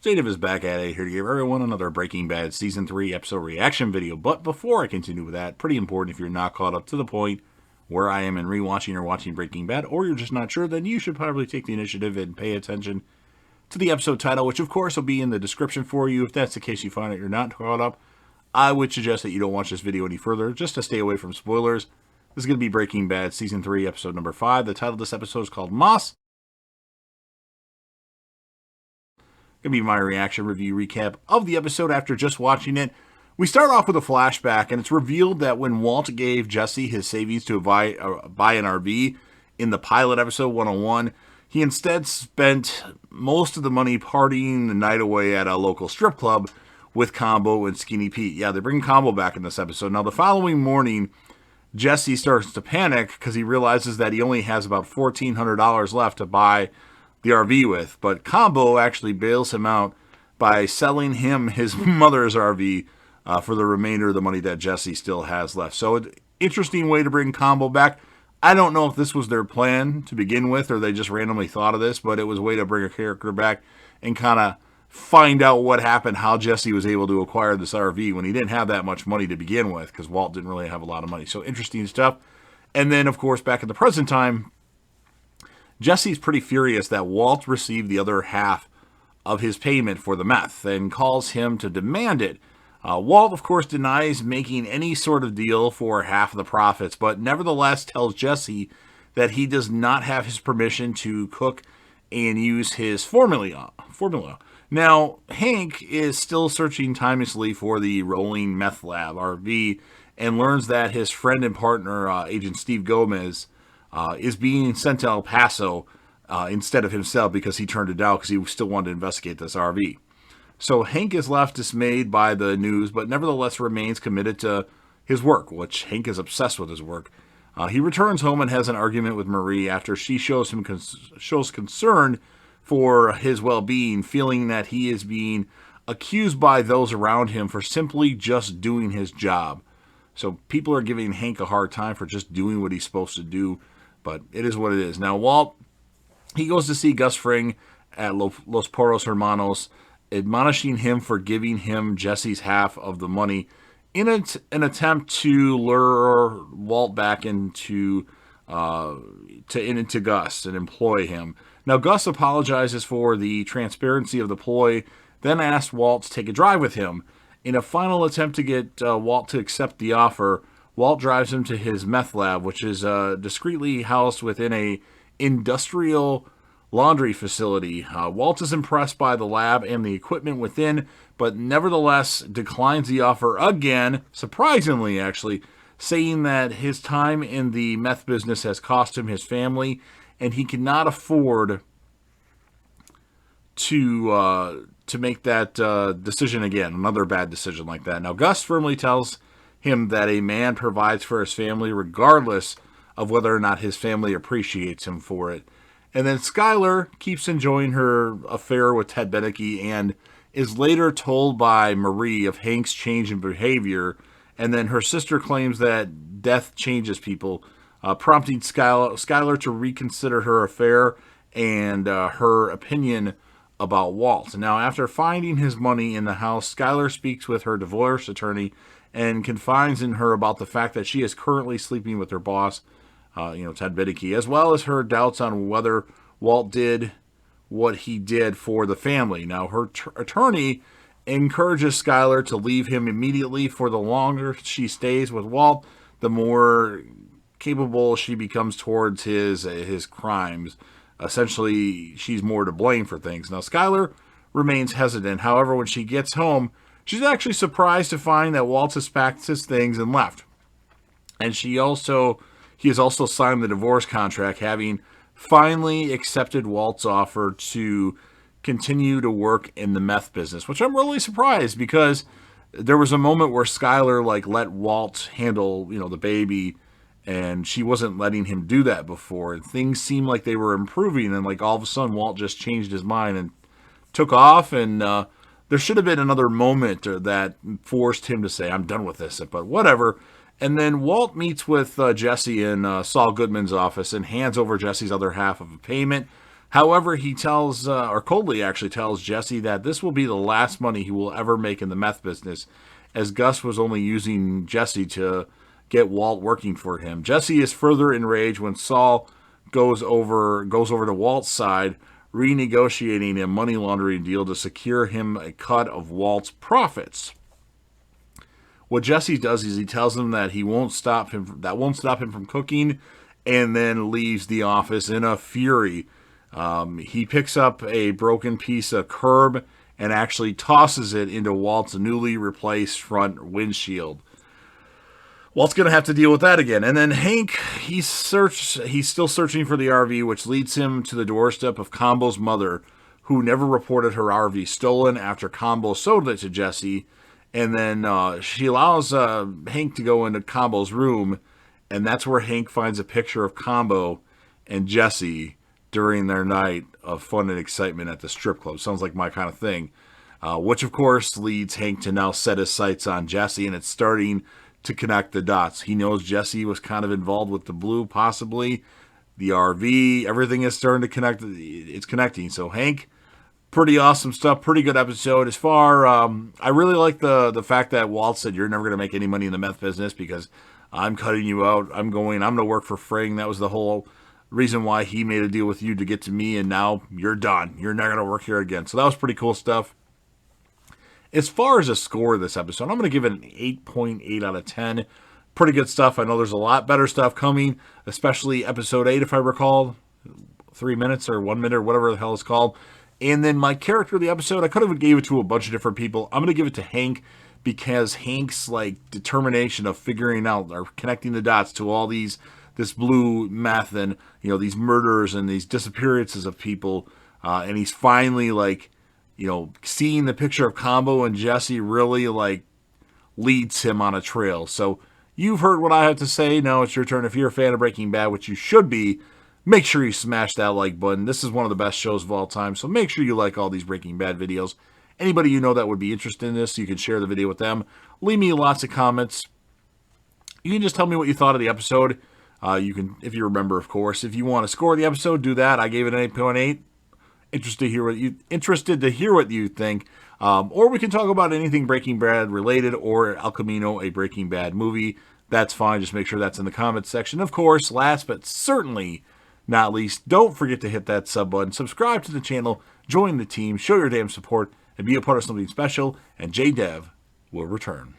Native is back at it, here to give everyone another Breaking Bad Season 3 episode reaction video. But before I continue with that, pretty important, if you're not caught up to the point where I am in rewatching or watching Breaking Bad, or you're just not sure, then you should probably take the initiative and pay attention to the episode title, which of course will be in the description for you. If that's the case, you find out you're not caught up, I would suggest that you don't watch this video any further, just to stay away from spoilers. This is going to be Breaking Bad Season 3, Episode number 5. The title of this episode is called Moss. Going to be my reaction review recap of the episode after just watching it. We start off with a flashback, and it's revealed that when Walt gave Jesse his savings to buy an RV in the pilot episode 101, he instead spent most of the money partying the night away at a local strip club with Combo and Skinny Pete. Yeah, they bring Combo back in this episode. Now, the following morning, Jesse starts to panic because he realizes that he only has about $1,400 left to buy the RV with, but Combo actually bails him out by selling him his mother's RV for the remainder of the money that Jesse still has left. So, an interesting way to bring Combo back. I don't know if this was their plan to begin with, or they just randomly thought of this, but it was a way to bring a character back and kind of find out what happened, how Jesse was able to acquire this RV when he didn't have that much money to begin with, because Walt didn't really have a lot of money. So, interesting stuff. And then, of course, back at the present time, Jesse's pretty furious that Walt received the other half of his payment for the meth and calls him to demand it. Walt, of course, denies making any sort of deal for half of the profits, but nevertheless tells Jesse that he does not have his permission to cook and use his formula. Now, Hank is still searching tirelessly for the Rolling Meth Lab RV and learns that his friend and partner, Agent Steve Gomez, is being sent to El Paso instead of himself because he turned it down because he still wanted to investigate this RV. So Hank is left dismayed by the news, but nevertheless remains committed to his work, which Hank is obsessed with his work. He returns home and has an argument with Marie after she shows concern for his well-being, feeling that he is being accused by those around him for simply just doing his job. So people are giving Hank a hard time for just doing what he's supposed to do, but it is what it is. Now, Walt, he goes to see Gus Fring at Los Porros Hermanos, admonishing him for giving him Jesse's half of the money in an attempt to lure Walt back into Gus and employ him. Now, Gus apologizes for the transparency of the ploy, then asks Walt to take a drive with him. In a final attempt to get Walt to accept the offer, Walt drives him to his meth lab, which is discreetly housed within a industrial laundry facility. Walt is impressed by the lab and the equipment within, but nevertheless declines the offer again, surprisingly actually, saying that his time in the meth business has cost him his family, and he cannot afford to make that decision again, another bad decision like that. Now, Gus firmly tells him that a man provides for his family regardless of whether or not his family appreciates him for it. And then Skyler keeps enjoying her affair with Ted Beneke and is later told by Marie of Hank's change in behavior, and then her sister claims that death changes people, prompting Skyler to reconsider her affair and her opinion about Walt. Now, after finding his money in the house, Skyler speaks with her divorce attorney and confides in her about the fact that she is currently sleeping with her boss, Ted Beneke, as well as her doubts on whether Walt did what he did for the family. Now, her attorney encourages Skyler to leave him immediately, for the longer she stays with Walt, the more capable she becomes towards his crimes. Essentially, she's more to blame for things. Now, Skyler remains hesitant. However, when she gets home, she's actually surprised to find that Walt has packed his things and left. And he has also signed the divorce contract, having finally accepted Walt's offer to continue to work in the meth business, which I'm really surprised, because there was a moment where Skyler let Walt handle, the baby, and she wasn't letting him do that before. And things seemed like they were improving, and all of a sudden Walt just changed his mind and took off, and there should have been another moment that forced him to say, I'm done with this, but whatever. And then Walt meets with Jesse in Saul Goodman's office and hands over Jesse's other half of a payment. However, he tells, or coldly actually tells Jesse that this will be the last money he will ever make in the meth business, as Gus was only using Jesse to get Walt working for him. Jesse is further enraged when Saul goes over to Walt's side, renegotiating a money laundering deal to secure him a cut of Walt's profits. What Jesse does is he tells him that won't stop him from cooking, and then leaves the office in a fury. He picks up a broken piece of curb and actually tosses it into Walt's newly replaced front windshield. Walt's going to have to deal with that again. And then Hank, he's still searching for the RV, which leads him to the doorstep of Combo's mother, who never reported her RV stolen after Combo sold it to Jesse. And then she allows Hank to go into Combo's room, and that's where Hank finds a picture of Combo and Jesse during their night of fun and excitement at the strip club. Sounds like my kind of thing. Which, of course, leads Hank to now set his sights on Jesse, and it's starting to connect the dots. He knows Jesse was kind of involved with the Blue, possibly. The RV, everything is starting to connect. It's connecting. So, Hank, pretty awesome stuff. Pretty good episode. As far, I really like the fact that Walt said, you're never going to make any money in the meth business because I'm cutting you out. I'm going to work for Fring. That was the whole reason why he made a deal with you to get to me, and now you're done. You're not going to work here again. So that was pretty cool stuff. As far as a score of this episode, I'm going to give it an 8.8 out of 10. Pretty good stuff. I know there's a lot better stuff coming, especially episode 8, if I recall. 3 minutes or 1 minute or whatever the hell it's called. And then my character of the episode, I could have gave it to a bunch of different people. I'm going to give it to Hank because Hank's determination of figuring out or connecting the dots to all this blue meth and these murders and these disappearances of people, and he's finally seeing the picture of Combo and Jesse really leads him on a trail. So you've heard what I have to say. Now it's your turn. If you're a fan of Breaking Bad, which you should be, make sure you smash that like button. This is one of the best shows of all time, so make sure you like all these Breaking Bad videos. Anybody you know that would be interested in this, you can share the video with them. Leave me lots of comments. You can just tell me what you thought of the episode. You can, if you remember, of course. If you want to score the episode, do that. I gave it an 8.8. Interested to hear what you think. Or we can talk about anything Breaking Bad related or El Camino, a Breaking Bad movie. That's fine. Just make sure that's in the comments section. Of course, last but certainly not least, don't forget to hit that sub button. Subscribe to the channel. Join the team. Show your damn support. And be a part of something special. And JDev will return.